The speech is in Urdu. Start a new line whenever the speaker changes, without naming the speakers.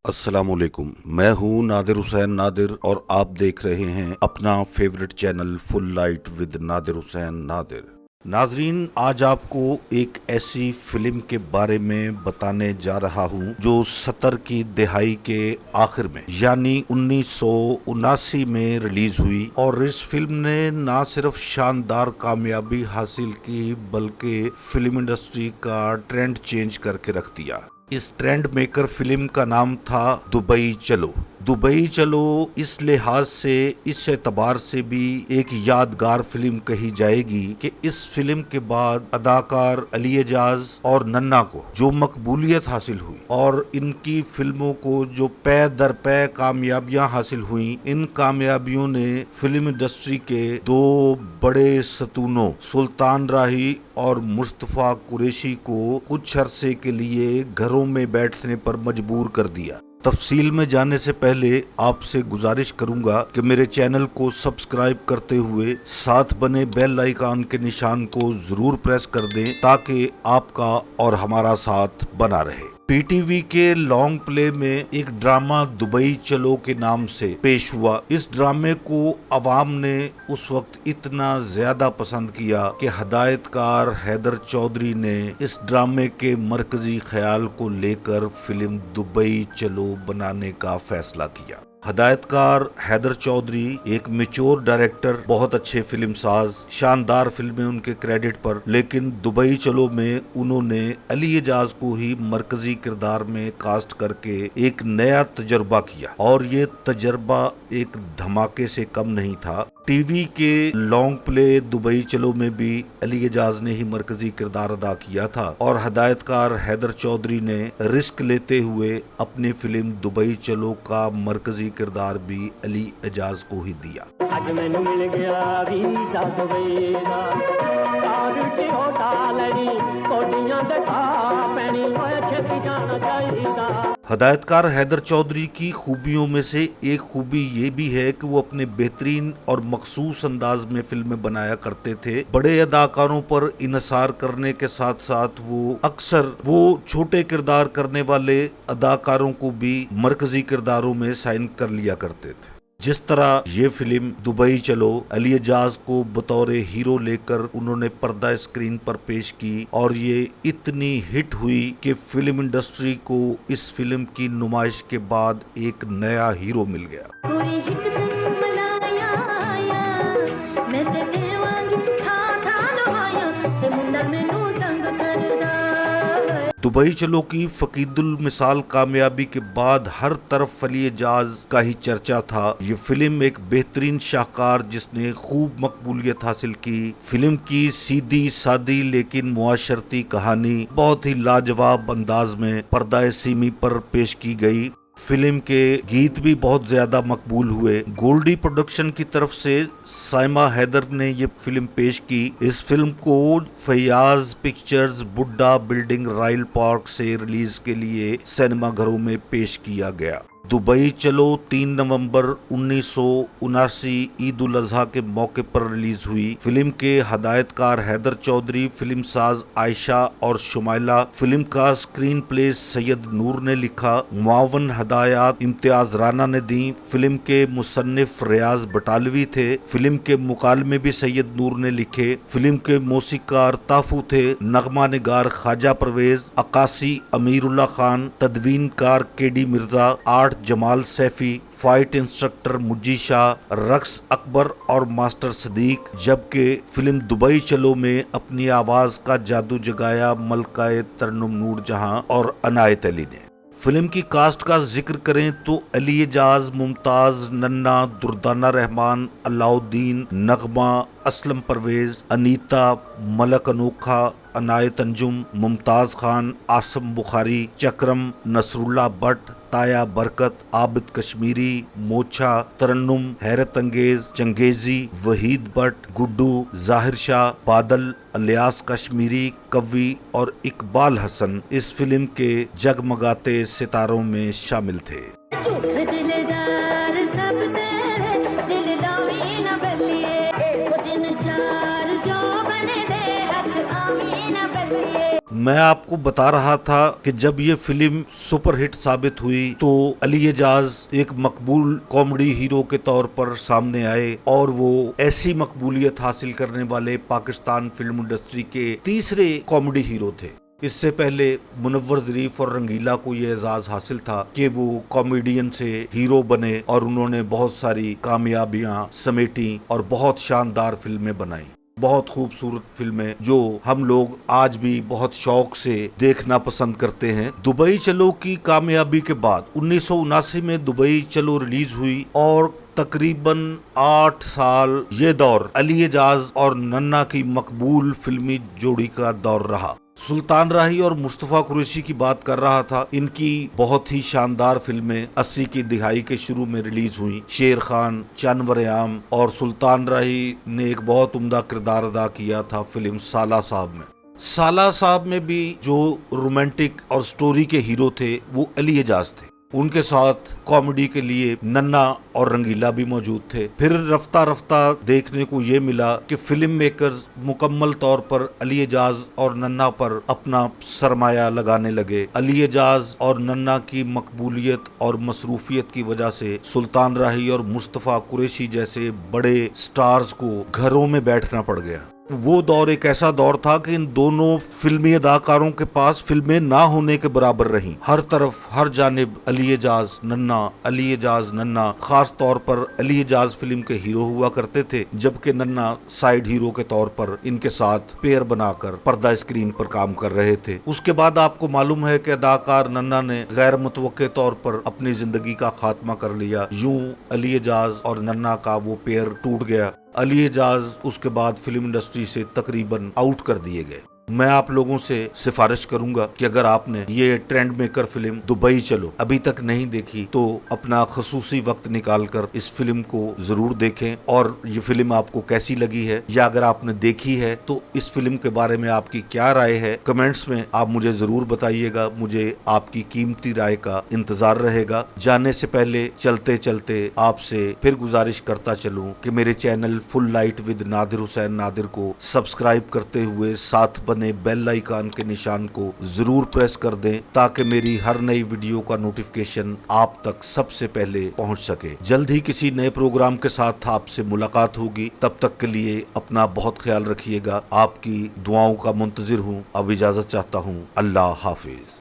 السلام علیکم، میں ہوں نادر حسین نادر اور آپ دیکھ رہے ہیں اپنا favourite channel full light with Nadir Hussain Nadir. ناظرین، آج آپ کو ایک ایسی فلم کے بارے میں بتانے جا رہا ہوں جو 70 کی دہائی کے آخر میں یعنی 1979 میں ریلیز ہوئی، اور اس فلم نے نہ صرف شاندار کامیابی حاصل کی بلکہ فلم انڈسٹری کا ٹرینڈ چینج کر کے رکھ دیا۔ اس ٹرینڈ میکر فلم کا نام تھا دبئی چلو۔ دبئی چلو اس لحاظ سے، اس اعتبار سے بھی ایک یادگار فلم کہی جائے گی کہ اس فلم کے بعد اداکار علی اعجاز اور ننا کو جو مقبولیت حاصل ہوئی اور ان کی فلموں کو جو پے در پے کامیابیاں حاصل ہوئیں، ان کامیابیوں نے فلم انڈسٹری کے دو بڑے ستونوں سلطان راہی اور مصطفیٰ قریشی کو کچھ عرصے کے لیے گھروں میں بیٹھنے پر مجبور کر دیا۔ تفصیل میں جانے سے پہلے آپ سے گزارش کروں گا کہ میرے چینل کو سبسکرائب کرتے ہوئے ساتھ بنے بیل آئیکن کے نشان کو ضرور پریس کر دیں تاکہ آپ کا اور ہمارا ساتھ بنا رہے۔ پی ٹی وی کے لانگ پلے میں ایک ڈرامہ دبئی چلو کے نام سے پیش ہوا۔ اس ڈرامے کو عوام نے اس وقت اتنا زیادہ پسند کیا کہ ہدایت کار حیدر چودھری نے اس ڈرامے کے مرکزی خیال کو لے کر فلم دبئی چلو بنانے کا فیصلہ کیا۔ ہدایت کار حیدر چودھری ایک میچور ڈائریکٹر، بہت اچھے فلم ساز، شاندار فلمیں ان کے کریڈٹ پر، لیکن دبئی چلو میں انہوں نے علی اعجاز کو ہی مرکزی کردار میں کاسٹ کر کے ایک نیا تجربہ کیا، اور یہ تجربہ ایک دھماکے سے کم نہیں تھا۔ ٹی وی کے لانگ پلے دبئی چلو میں بھی علی اعجاز نے ہی مرکزی کردار ادا کیا تھا، اور ہدایت کار حیدر چودھری نے رسک لیتے ہوئے اپنی فلم دبئی چلو کا مرکزی کردار بھی علی اعجاز کو ہی دیا۔
اج مینوں مل گیا ویزا دبئی دا، کارٹی ہوٹا لڑی کوڈیاں دکھا پینی ہوئے چھتی جانا چاہیدا۔
ہدایت کار حیدر چودھری کی خوبیوں میں سے ایک خوبی یہ بھی ہے کہ وہ اپنے بہترین اور مخصوص انداز میں فلمیں بنایا کرتے تھے۔ بڑے اداکاروں پر انحصار کرنے کے ساتھ ساتھ وہ اکثر چھوٹے کردار کرنے والے اداکاروں کو بھی مرکزی کرداروں میں سائن کر لیا کرتے تھے۔ جس طرح یہ فلم دبئی چلو علی اعجاز کو بطور ہیرو لے کر انہوں نے پردہ اسکرین پر پیش کی، اور یہ اتنی ہٹ ہوئی کہ فلم انڈسٹری کو اس فلم کی نمائش کے بعد ایک نیا ہیرو مل گیا۔ دبئی چلو کی فقید المثال کامیابی کے بعد ہر طرف علی اعجاز کا ہی چرچا تھا۔ یہ فلم ایک بہترین شاہکار جس نے خوب مقبولیت حاصل کی۔ فلم کی سیدھی سادی لیکن معاشرتی کہانی بہت ہی لاجواب انداز میں پردہ سیمی پر پیش کی گئی۔ فلم کے گیت بھی بہت زیادہ مقبول ہوئے۔ گولڈی پروڈکشن کی طرف سے سائمہ حیدر نے یہ فلم پیش کی۔ اس فلم کو Fayyaz pictures Budha building royal park سے ریلیز کے لیے سینما گھروں میں پیش کیا گیا۔ دبئی چلو 3 نومبر 1979 عید الاضحیٰ کے موقع پر ریلیز ہوئی۔ فلم کے ہدایت کار حیدر چودھری، فلم ساز عائشہ اور شمائلہ، فلم کا اسکرین پلے سید نور نے لکھا، معاون ہدایات امتیاز رانا نے دی۔ فلم کے مصنف ریاض بٹالوی تھے۔ فلم کے مکالمے بھی سید نور نے لکھے۔ فلم کے موسیقار تافو تھے، نغمہ نگار خواجہ پرویز، عکاسی امیر اللہ خان، تدوین کار کے ڈی مرزا، آرٹ جمال سیفی، فائٹ انسٹرکٹر مجی شاہ، رقص اکبر اور ماسٹر صدیق، جبکہ فلم دبئی چلو میں اپنی آواز کا جادو جگایا ملکہ ترنم نور جہاں اور عنایت علی نے۔ فلم کی کاسٹ کا ذکر کریں تو علی اعجاز، ممتاز، ننا، دردانہ رحمان، علاء الدین، نغمہ، اسلم پرویز، انیتا، ملک انوکھا، عنایت انجم، ممتاز خان، عاصم بخاری، چکرم، نصر اللہ بٹ، تایا برکت، عابد کشمیری، موچھا، ترنم، حیرت انگیز، چنگیزی، وحید بٹ، گڈو، ظاہر شاہ، بادل، الیاس کشمیری، کوی اور اقبال حسن اس فلم کے جگمگاتے ستاروں میں شامل تھے۔ میں آپ کو بتا رہا تھا کہ جب یہ فلم سپر ہٹ ثابت ہوئی تو علی اعجاز ایک مقبول کامیڈی ہیرو کے طور پر سامنے آئے اور وہ ایسی مقبولیت حاصل کرنے والے پاکستان فلم انڈسٹری کے تیسرے کامیڈی ہیرو تھے۔ اس سے پہلے منور ظریف اور رنگیلا کو یہ اعزاز حاصل تھا کہ وہ کامیڈین سے ہیرو بنے اور انہوں نے بہت ساری کامیابیاں سمیٹیں اور بہت شاندار فلمیں بنائیں، بہت خوبصورت فلمیں جو ہم لوگ آج بھی بہت شوق سے دیکھنا پسند کرتے ہیں۔ دبئی چلو کی کامیابی کے بعد 1979 میں دبئی چلو ریلیز ہوئی اور تقریباً 8 سال یہ دور علی اعجاز اور ننا کی مقبول فلمی جوڑی کا دور رہا۔ سلطان راہی اور مصطفیٰ قریشی کی بات کر رہا تھا، ان کی بہت ہی شاندار فلمیں 80 کی دہائی کے شروع میں ریلیز ہوئیں۔ شیر خان، چند وریام اور سلطان راہی نے ایک بہت عمدہ کردار ادا کیا تھا فلم سالہ صاحب میں۔ سالہ صاحب میں بھی جو رومانٹک اور سٹوری کے ہیرو تھے وہ علی اعجاز تھے، ان کے ساتھ کامیڈی کے لیے ننا اور رنگیلا بھی موجود تھے۔ پھر رفتہ رفتہ دیکھنے کو یہ ملا کہ فلم میکرز مکمل طور پر علی اعجاز اور ننا پر اپنا سرمایہ لگانے لگے۔ علی اعجاز اور ننا کی مقبولیت اور مصروفیت کی وجہ سے سلطان راہی اور مصطفیٰ قریشی جیسے بڑے سٹارز کو گھروں میں بیٹھنا پڑ گیا۔ وہ دور ایک ایسا دور تھا کہ ان دونوں فلمی اداکاروں کے پاس فلمیں نہ ہونے کے برابر رہیں۔ ہر طرف ہر جانب علی اعجاز ننا، علی اعجاز ننا، خاص طور پر علی اعجاز فلم کے ہیرو ہوا کرتے تھے، جبکہ ننا سائیڈ ہیرو کے طور پر ان کے ساتھ پیئر بنا کر پردہ اسکرین پر کام کر رہے تھے۔ اس کے بعد آپ کو معلوم ہے کہ اداکار ننا نے غیر متوقع طور پر اپنی زندگی کا خاتمہ کر لیا۔ یوں علی اعجاز اور ننا کا وہ پیئر ٹوٹ گیا۔ علی اعجاز اس کے بعد فلم انڈسٹری سے تقریباً آؤٹ کر دیے گئے۔ میں آپ لوگوں سے سفارش کروں گا کہ اگر آپ نے یہ ٹرینڈ میکر فلم دبئی چلو ابھی تک نہیں دیکھی تو اپنا خصوصی وقت نکال کر اس فلم کو ضرور دیکھیں، اور یہ فلم آپ کو کیسی لگی ہے، یا اگر آپ نے دیکھی ہے تو اس فلم کے بارے میں آپ کی کیا رائے ہے، کمنٹس میں آپ مجھے ضرور بتائیے گا۔ مجھے آپ کی قیمتی رائے کا انتظار رہے گا۔ جانے سے پہلے چلتے چلتے آپ سے پھر گزارش کرتا چلوں کہ میرے channel full light with Nadir Hussain نادر کو سبسکرائب کرتے ہوئے ساتھ بنے بیل آئیکن کے نشان کو ضرور پریس کر دیں تاکہ میری ہر نئی ویڈیو کا نوٹیفیکیشن آپ تک سب سے پہلے پہنچ سکے۔ جلد ہی کسی نئے پروگرام کے ساتھ آپ سے ملاقات ہوگی، تب تک کے لیے اپنا بہت خیال رکھیے گا۔ آپ کی دعاؤں کا منتظر ہوں۔ اب اجازت چاہتا ہوں۔ اللہ حافظ۔